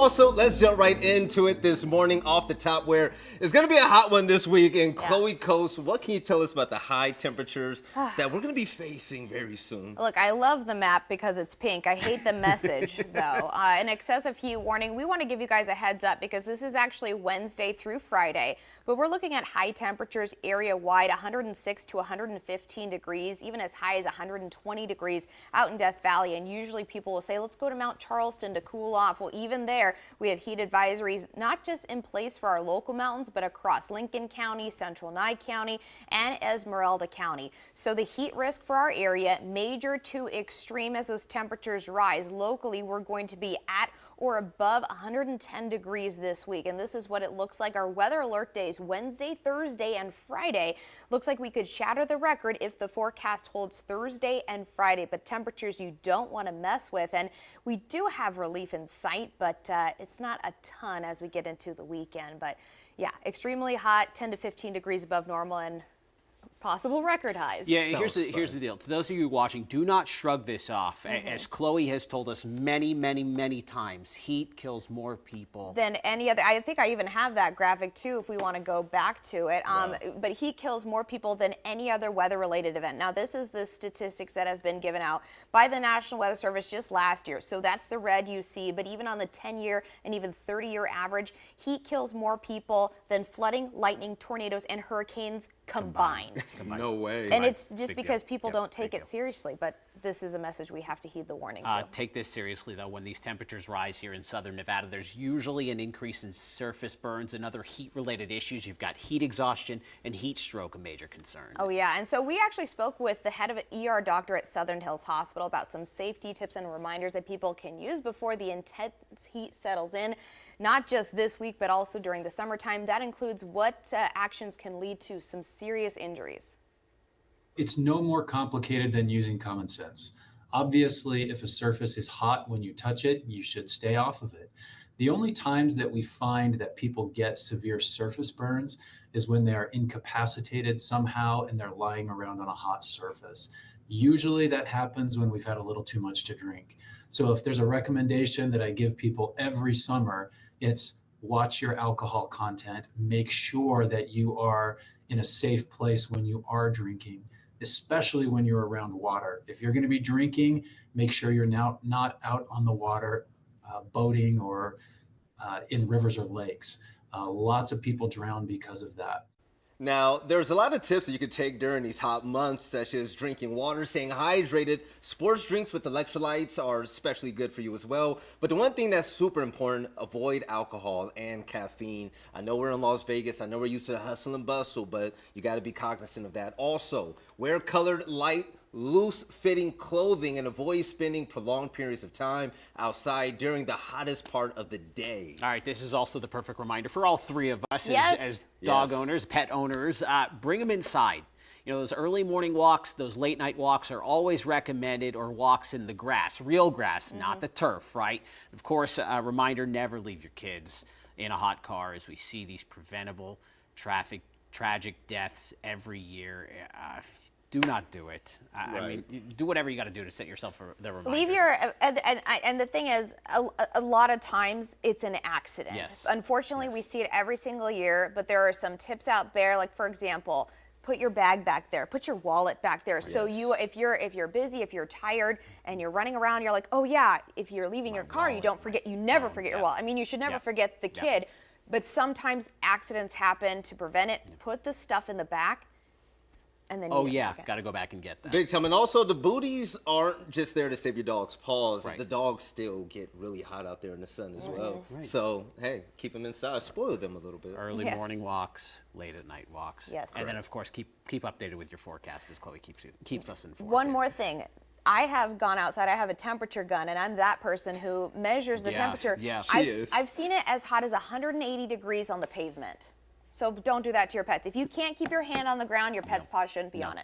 Also, let's jump right into it this morning off the top where it's going to be a hot one this week. And Chloe Coast, what can you tell us about the high temperatures that we're going to be facing very soon? Look, I love the map because it's pink. I hate the message, though. An excessive heat warning. We want to give you guys a heads up because this is actually Wednesday through Friday. But we're looking at high temperatures area-wide, 106 to 115 degrees, even as high as 120 degrees out in Death Valley. And usually people will say, let's go to Mount Charleston to cool off. Well, even there, we have heat advisories not just in place for our local mountains, but across Lincoln County, Central Nye County, and Esmeralda County. So the heat risk for our area, major to extreme as those temperatures rise. Locally, we're going to be at or above 110 degrees this week. And this is what it looks like. Our weather alert days, Wednesday, Thursday, and Friday. Looks like we could shatter the record if the forecast holds Thursday and Friday, but temperatures you don't want to mess with. And we do have relief in sight, but it's not a ton as we get into the weekend. But yeah, extremely hot, 10 to 15 degrees above normal, and possible record highs. Yeah, here's the deal. To those of you watching, do not shrug this off. As Chloe has told us many times, heat kills more people than any other. I think I even have that graphic too if we want to go back to it. But heat kills more people than any other weather-related event. Now, this is the statistics that have been given out by the National Weather Service just last year. So that's the red you see. But even on the 10-year and even 30-year average, heat kills more people than flooding, lightning, tornadoes, and hurricanes combined. No way. And it's just because people don't take it seriously, but this is a message we have to heed the warning to. Take this seriously, though. When these temperatures rise here in southern Nevada, there's usually an increase in surface burns and other heat-related issues. You've got heat exhaustion and heat stroke, a major concern. Oh, yeah. And so we actually spoke with the head of an ER doctor at Southern Hills Hospital about some safety tips and reminders that people can use before the intense heat settles in, not just this week, but also during the summertime. That includes what actions can lead to some serious injuries. It's no more complicated than using common sense. Obviously, if a surface is hot when you touch it, you should stay off of it. The only times that we find that people get severe surface burns is when they are incapacitated somehow and they're lying around on a hot surface. Usually that happens when we've had a little too much to drink. So if there's a recommendation that I give people every summer, it's watch your alcohol content. Make sure that you are in a safe place when you are drinking, especially when you're around water. If you're going to be drinking, make sure you're now not out on the water boating or in rivers or lakes. Lots of people drown because of that. Now, there's a lot of tips that you could take during these hot months, such as drinking water, staying hydrated. Sports drinks with electrolytes are especially good for you as well. But the one thing that's super important, avoid alcohol and caffeine. I know we're in Las Vegas. I know we're used to the hustle and bustle, but you got to be cognizant of that. Also, wear colored, light, loose-fitting clothing and avoid spending prolonged periods of time outside during the hottest part of the day. All right, this is also the perfect reminder for all three of us as dog owners, pet owners. Bring them inside. You know, those early morning walks, those late night walks are always recommended, or walks in the grass, real grass, not the turf, right? Of course, a reminder, never leave your kids in a hot car as we see these preventable tragic deaths every year. Do not do it. I mean, do whatever you got to do to set yourself for the reminder. Leave your and the thing is, a lot of times it's an accident. Yes. Unfortunately, we see it every single year. But there are some tips out there, like for example, put your bag back there, put your wallet back there. So if you're busy, if you're tired, and you're running around, you're like, oh yeah. If you're leaving your car, you don't forget. You never forget your wallet. I mean, you should never forget the kid. But sometimes accidents happen. To prevent it, put the stuff in the back. And then got to go back and get that. Big time. And also, the booties aren't just there to save your dog's paws. The dogs still get really hot out there in the sun as well. So, hey, keep them inside. Spoil them a little bit. Early morning walks, late at night walks. Yes. And then, of course, keep updated with your forecast as Chloe keeps us informed. One more thing. I have gone outside. I have a temperature gun, and I'm that person who measures the temperature. Yeah, I've seen it as hot as 180 degrees on the pavement. So don't do that to your pets. If you can't keep your hand on the ground, your pet's paw shouldn't be on it.